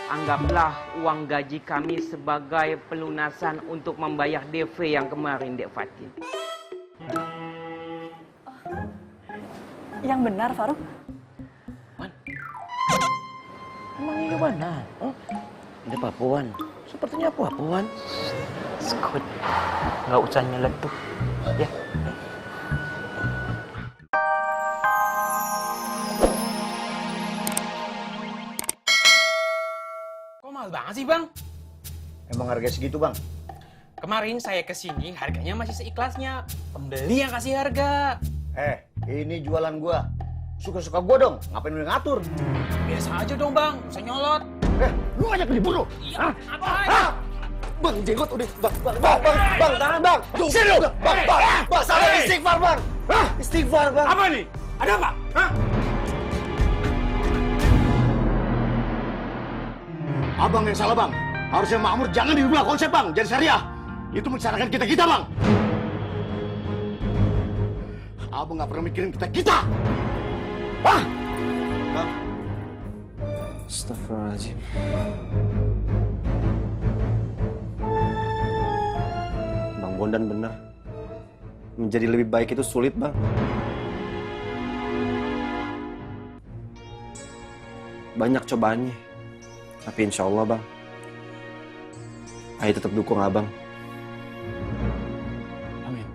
Anggaplah uang gaji kami sebagai pelunasan untuk membayar DP yang kemarin, Dek Fatin. Yang benar, Faruk. Emang ini benar? Ini Papuan. Sepertinya Papuan. Skut, nggak usah nyeletuk, ya. Kok mahal banget sih, Bang? Emang harga segitu, Bang? Kemarin saya kesini harganya masih seikhlasnya. Pembeli yang kasih harga. Ini jualan gua. Suka-suka gua dong, ngapain lu ngatur? Biasa aja dong, Bang. Usah nyolot. Lu ngajak libur lu? Iya, apa? Bang, jenggot udah. Bang, tahan, Bang. Sini lu. Bang, salah istighfar, Bang. Istighfar, Bang. Apa nih? Ada apa? Hah? Abang yang salah, Bang. Harusnya makmur jangan dirubah konsep, Bang. Jadi syariah. Itu mencerahkan kita, Bang. Abang nggak pernah mikirin kita. Hah? Bang. Astagfirullahaladzim. Bang Bondan benar. Menjadi lebih baik itu sulit, Bang. Banyak cobaannya. Tapi insya Allah, Bang. Ayo tetap dukung Abang. Amin.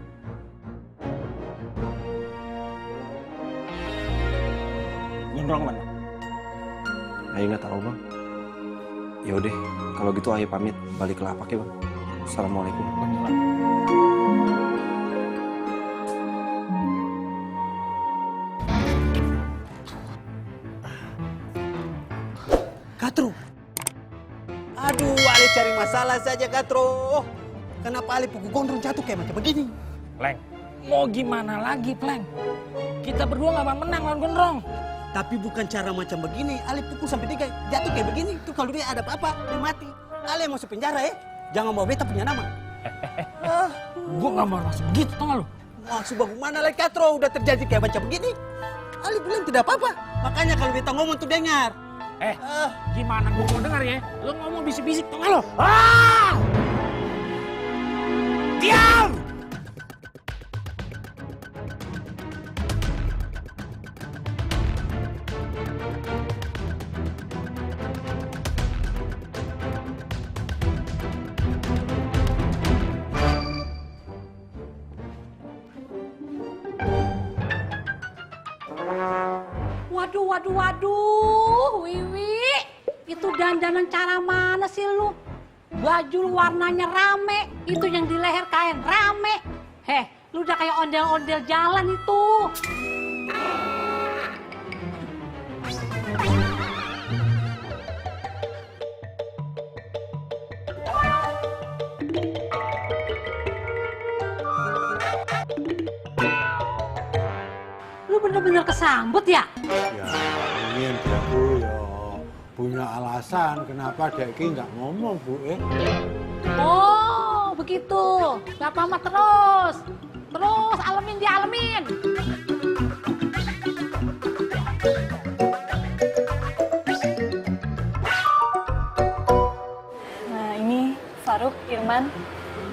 Gondrong mana? Ayo nggak tahu, Bang. Yaudah, kalau gitu ayo pamit balik ke lapak ya, Bang. Assalamualaikum. Katro. Aduh, Ale cari masalah saja, Katro. Kenapa Ale pukul gondrong jatuh kayak macam begini? Pleng, mau gimana lagi, Pleng? Kita berdua nggak menang lawan Gondrong. Tapi bukan cara macam begini. Ale pukul sampai dia jatuh kayak begini. Itu kalau dia ada apa-apa, dia mati. Ale masuk penjara ya. Jangan bawa beta punya nama. Gua nggak mau masuk begitu, tau nggak lu? Maksud bagaimana lagi, Katro? Udah terjadi kayak macam begini. Ale bilang tidak apa-apa. Makanya kalau beta ngomong tuh dengar. Gimana gua mau dengar ya? Lu ngomong bisik-bisik, tau nggak lu? Diam! Waduh, Wiwi. Itu dandanan cara mana sih lu? Baju lu warnanya rame, itu yang di leher kain rame. Lu udah kayak ondel-ondel jalan itu. Lu bener-bener kesambut ya? Ya, ingin Bu ya punya alasan kenapa Deki nggak ngomong, Bu. Oh, begitu. Bapak mah terus alamin dialamin. Nah, ini Faruk, Irman,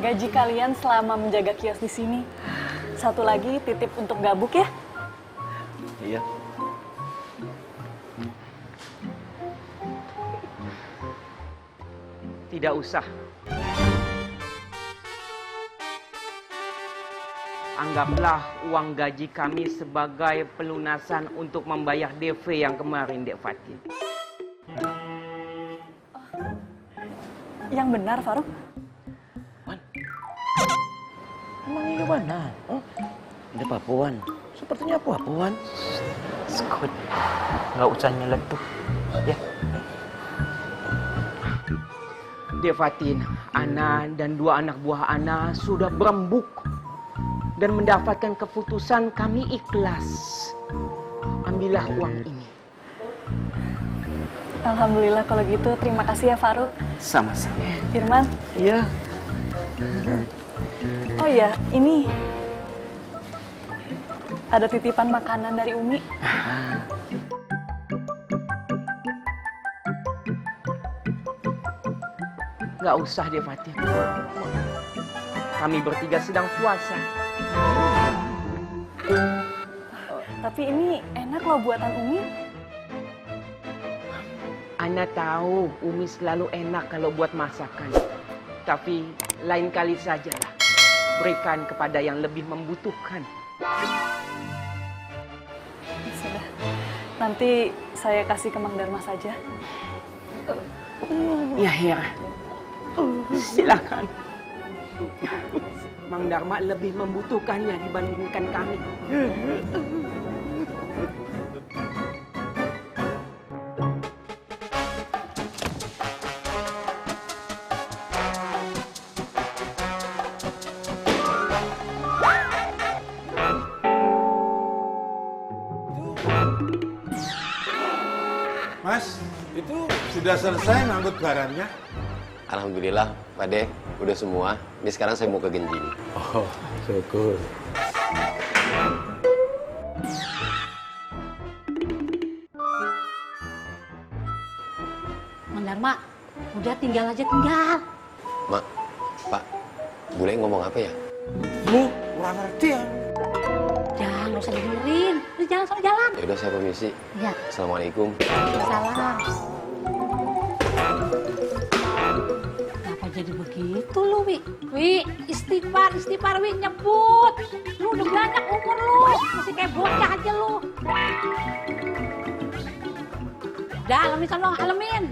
gaji kalian selama menjaga kios di sini. Satu lagi titip untuk Gabuk ya. Iya. Tidak usah. Anggaplah uang gaji kami sebagai pelunasan untuk membayar DP yang kemarin, Dek Fatin. Yang benar, Faruk. Emang ini benar? Ini Papuan. Sepertinya Papuan. Skut, nggak usah nyeletuk, ya. Dek Fatin, Ana dan dua anak buah Ana sudah berembuk dan mendapatkan keputusan kami ikhlas. Ambillah uang ini. Alhamdulillah kalau gitu. Terima kasih ya, Faruk. Sama-sama. Irman. Iya. Oh iya, ini ada titipan makanan dari Umi. Nggak usah deh Fatin. Kami bertiga sedang puasa. Tapi ini enak loh buatan Umi. Ana tahu Umi selalu enak kalau buat masakan. Tapi lain kali sajalah. Berikan kepada yang lebih membutuhkan. Sudah. Nanti saya kasih ke Mang Darma saja. Ya Hera. Silakan. Mang Darma lebih membutuhkannya dibandingkan kami. Mas, itu sudah selesai ngangkut barangnya? Alhamdulillah, Pak De, udah semua. Ini sekarang saya mau ke Genjing. Oh, syukur. Mang Darma, udah tinggal aja tinggal. Mak, Pak, Bule ngomong apa ya? Lu kurang ngerti ya? Jangan, nggak usah dengerin. Udah jalan sama jalan. Ya udah saya permisi. Ya, Assalamualaikum. salam. Kenapa jadi begitu lu, Wi? Wi, istighfar, Wi, nyebut. Lu udah banyak umur lu, masih kayak bocah aja lu. Udah, alamin sana, alamin.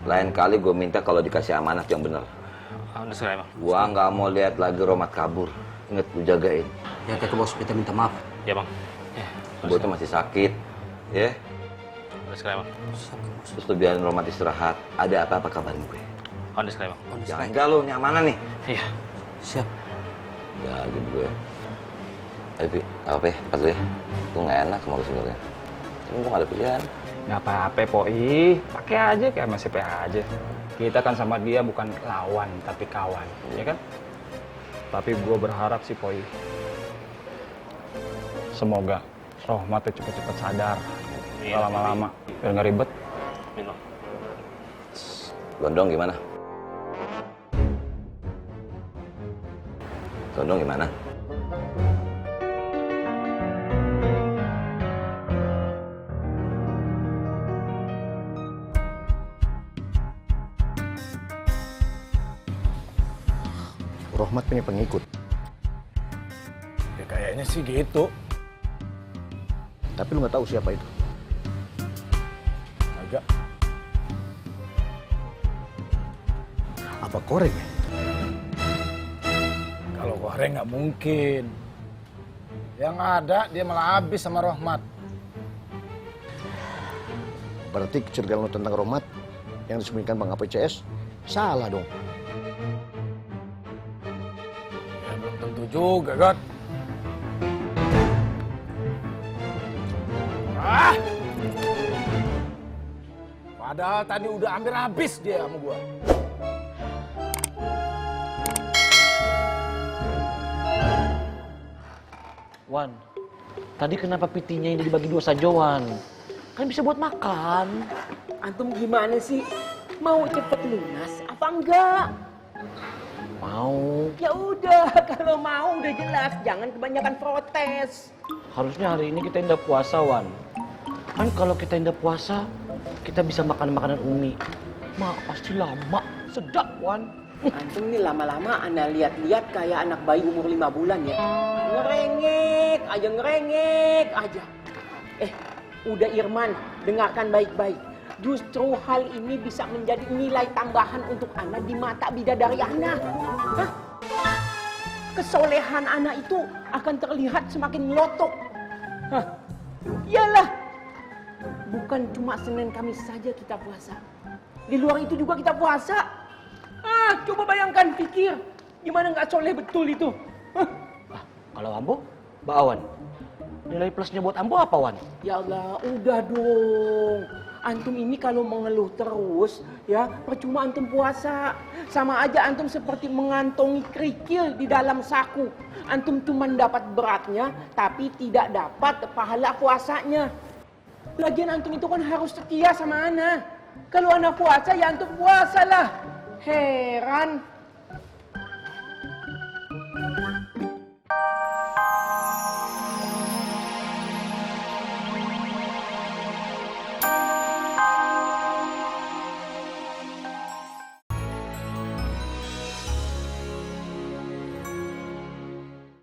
Lain kali gue minta kalau dikasih amanat yang benar. Udah selesai, Bang. Gua nggak mau lihat lagi Romat kabur. Ingat lu jagain. Ya ke bos, kita minta maaf. Ya, Bang. Ya, Gue tuh masih sakit, ya. udah selesai, Bang. Terus lu biarin Romat istirahat. Ada apa-apa kabarin gue. Udah selesai, Bang. Jangan enggak lu nyamanan nih. Iya. Siap. Ya gitu gue. Tapi apa ya? Pas ya. Gue nggak enak sama lu sebenarnya. Cuma gue nggak ada pilihan. Nggak apa-apa, Poi. Pakai aja kayak masih PH aja. Kita kan sama dia bukan lawan, tapi kawan. Ya kan? Tapi gue berharap sih, Poi. Semoga Rohmat tuh cepet-cepet sadar. Nggak lama-lama. Biar nggak ribet. Minum. Gondong gimana? Gondong gimana? Rohmat punya pengikut. Ya kayaknya sih gitu. Tapi lu nggak tahu siapa itu. Agak. Apa Koreng ya? Kalau Koreng nggak mungkin. Yang ada dia malah habis sama Rohmat. Berarti kecurigaan lu tentang Rohmat yang disembunyikan Bang APCS salah dong. Ya belum tentu juga, God. Ah! Padahal tadi udah hampir habis dia sama gua. Wan, tadi kenapa pitinya ini dibagi dua saja, Wan? Kan bisa buat makan. Antum gimana sih? Mau cepet lunas apa enggak? Mau. Ya udah, kalau mau udah jelas. Jangan kebanyakan protes. Harusnya hari ini kita indah puasa, Wan. Kan kalau kita indah puasa, kita bisa makan makanan Umi. Mak, pasti lama. Sedap, Wan. Antum nih lama-lama Anda lihat-lihat kayak anak bayi umur 5 bulan ya. Ngerengek aja. Udah Irman, dengarkan baik-baik. Justru hal ini bisa menjadi nilai tambahan untuk Anda di mata bidadari Anda. Hah? Kesolehan anak itu akan terlihat semakin melotok. Hah? Iyalah. Bukan cuma Senin Kamis saja kita puasa. Di luar itu juga kita puasa. Coba bayangkan, pikir. Gimana nggak soleh betul itu? Kalau Ambo, Mbak Awan. Nilai plusnya buat Ambo apa, Wan? Ya Allah, udah dong. Antum ini kalau mengeluh terus, ya percuma antum puasa. Sama aja antum seperti mengantongi kerikil di dalam saku. Antum cuma dapat beratnya, tapi tidak dapat pahala puasanya. Lagian antum itu kan harus setia sama ana. Kalau ana puasa ya antum puasalah. Heran.